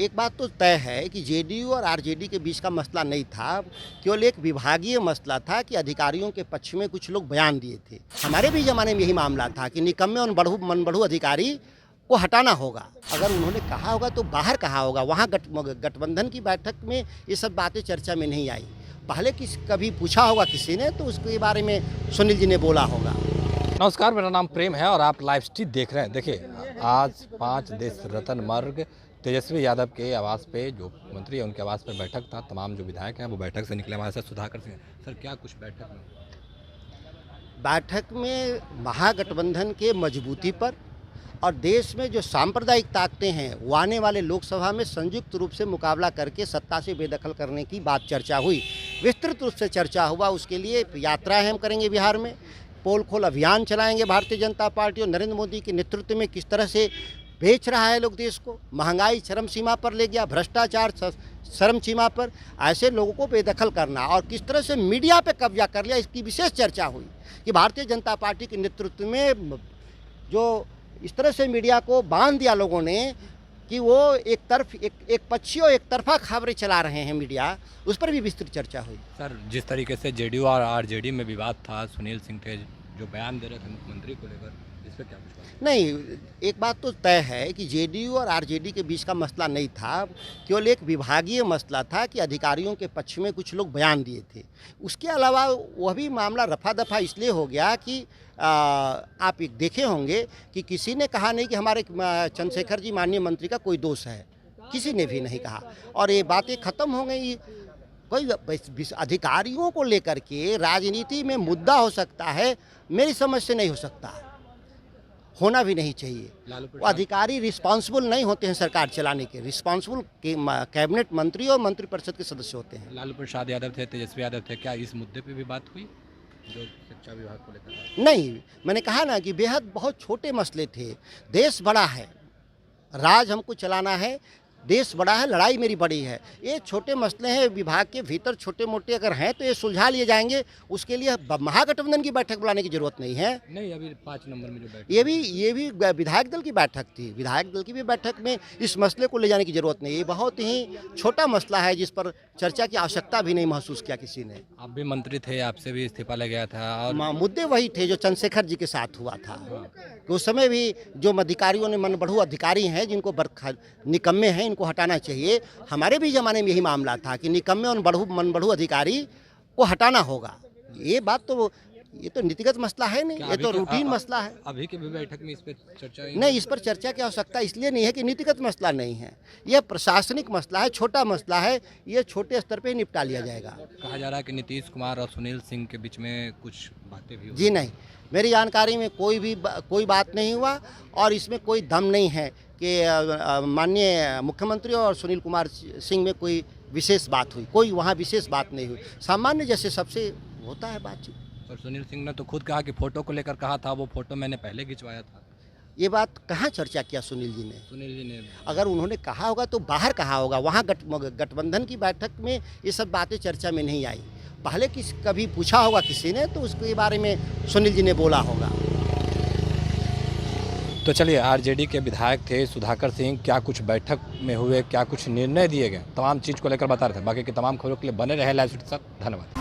एक बात तो तय है कि जेडीयू और आरजेडी के बीच का मसला नहीं था, केवल एक विभागीय मसला था कि अधिकारियों के पक्ष में कुछ लोग बयान दिए थे। हमारे भी ज़माने में यही मामला था कि निकम्मे और मनबढ़ू अधिकारी को हटाना होगा। अगर उन्होंने कहा होगा तो बाहर कहा होगा, वहाँ गठबंधन की बैठक में ये सब बातें चर्चा में नहीं आई। पहले कभी पूछा होगा किसी ने तो उसके बारे में सुनील जी ने बोला होगा। नमस्कार, मेरा नाम प्रेम है और आप लाइव स्ट्रीट देख रहे हैं। देखिए, आज 5 देश रत्न मार्ग तेजस्वी यादव के आवास पे जो मंत्री है उनके आवास पर बैठक था। तमाम जो विधायक हैं वो बैठक से निकले। हमारे साथ सुधाकर सिंह। सर, क्या कुछ बैठक में महागठबंधन के मजबूती पर और देश में जो सांप्रदायिक ताकतें हैं वो आने वाले लोकसभा में संयुक्त रूप से मुकाबला करके सत्ता से बेदखल करने की बात चर्चा हुई। विस्तृत रूप से चर्चा हुआ। उसके लिए यात्राएं हम करेंगे बिहार में, पोल खोल अभियान चलाएंगे भारतीय जनता पार्टी और नरेंद्र मोदी के नेतृत्व में। किस तरह से बेच रहा है लोग देश को, महंगाई चरम सीमा पर ले गया, भ्रष्टाचार चरम सीमा पर, ऐसे लोगों को बेदखल करना और किस तरह से मीडिया पे कब्जा कर लिया, इसकी विशेष चर्चा हुई कि भारतीय जनता पार्टी के नेतृत्व में जो इस तरह से मीडिया को बांध दिया लोगों ने कि वो एक पक्षी और एक तरफा खबरें चला रहे हैं मीडिया, उस पर भी विस्तृत चर्चा हुई। सर, जिस तरीके से जेडीयू और आरजेडी में विवाद था, सुनील सिंह थे जो बयान दे रहे थे मुख्यमंत्री को लेकर, इस पर क्या कुछ नहीं, एक बात तो तय है कि जेडीयू और आरजेडी के बीच का मसला नहीं था, केवल एक विभागीय मसला था कि अधिकारियों के पक्ष में कुछ लोग बयान दिए थे। उसके अलावा वह भी मामला रफा दफा इसलिए हो गया कि आप एक देखे होंगे कि किसी ने कहा नहीं कि हमारे चंद्रशेखर जी माननीय मंत्री का कोई दोष है, किसी ने भी नहीं कहा और ये बातें ख़त्म हो गई। कोई अधिकारियों को लेकर के राजनीति में मुद्दा हो सकता है, मेरी समझ से नहीं हो सकता, होना भी नहीं चाहिए। वो अधिकारी रिस्पॉन्सिबल नहीं होते हैं सरकार चलाने के, रिस्पॉन्सिबल कैबिनेट मंत्री और मंत्रिपरिषद के सदस्य होते हैं। लालू प्रसाद यादव थे, तेजस्वी यादव थे, क्या इस मुद्दे पे भी बात हुई जो शिक्षा विभाग को लेकर? नहीं, मैंने कहा ना कि बेहद बहुत छोटे मसले थे। देश बड़ा है, राज हमको चलाना है, देश बड़ा है, लड़ाई मेरी बड़ी है। ये छोटे मसले हैं विभाग के भीतर, छोटे मोटे अगर हैं तो ये सुलझा लिए जाएंगे। उसके लिए महागठबंधन की बैठक बुलाने की जरूरत नहीं है। नहीं, अभी 5 नंबर में जो बैठक, ये भी विधायक दल की बैठक थी। विधायक दल की भी बैठक में इस मसले को ले जाने की जरूरत नहीं। ये बहुत ही छोटा मसला है जिस पर चर्चा की आवश्यकता भी नहीं महसूस किया किसी ने। आप भी मंत्री थे, आपसे भी इस्तीफा ले गया था और मुद्दे वही थे जो चंद्रशेखर जी के साथ हुआ था कि उस समय भी जो अधिकारियों ने मनबढ़ू अधिकारी हैं जिनको निकम्मे हैं, इनको हटाना चाहिए। हमारे भी ज़माने में यही मामला था कि निकम्मे और मनबढ़ू अधिकारी को हटाना होगा। ये तो नीतिगत मसला है नहीं, ये तो रूटीन मसला है। अभी के भी बैठक में इस पर चर्चा नहीं, इस पर चर्चा की आवश्यकता इसलिए नहीं है कि नीतिगत मसला नहीं है, यह प्रशासनिक मसला है, छोटा मसला है, ये छोटे स्तर पे निपटा लिया जाएगा। कहा जा रहा है कि नीतीश कुमार और सुनील सिंह के बीच में कुछ बातें भी हुई। जी नहीं, मेरी जानकारी में कोई बात नहीं हुआ और इसमें कोई दम नहीं है कि माननीय मुख्यमंत्री और सुनील कुमार सिंह में कोई विशेष बात हुई। कोई वहाँ विशेष बात नहीं हुई, सामान्य जैसे सबसे होता है बातचीत। और सुनील सिंह ने तो खुद कहा कि फोटो को लेकर कहा था, वो फोटो मैंने पहले खिंचवाया था। ये बात कहाँ चर्चा किया सुनील जी ने? सुनील जी ने अगर उन्होंने कहा होगा तो बाहर कहा होगा, वहाँ गठबंधन की बैठक में ये सब बातें चर्चा में नहीं आई। पहले कभी पूछा होगा किसी ने तो उसके बारे में सुनील जी ने बोला होगा। तो चलिए, आरजेडी के विधायक थे सुधाकर सिंह, क्या कुछ बैठक में हुए, क्या कुछ निर्णय दिए गए, तमाम चीज़ को लेकर बता रहे थे। बाकी की तमाम खबरों के लिए बने रहे लाइव स्ट्रीट के साथ। धन्यवाद।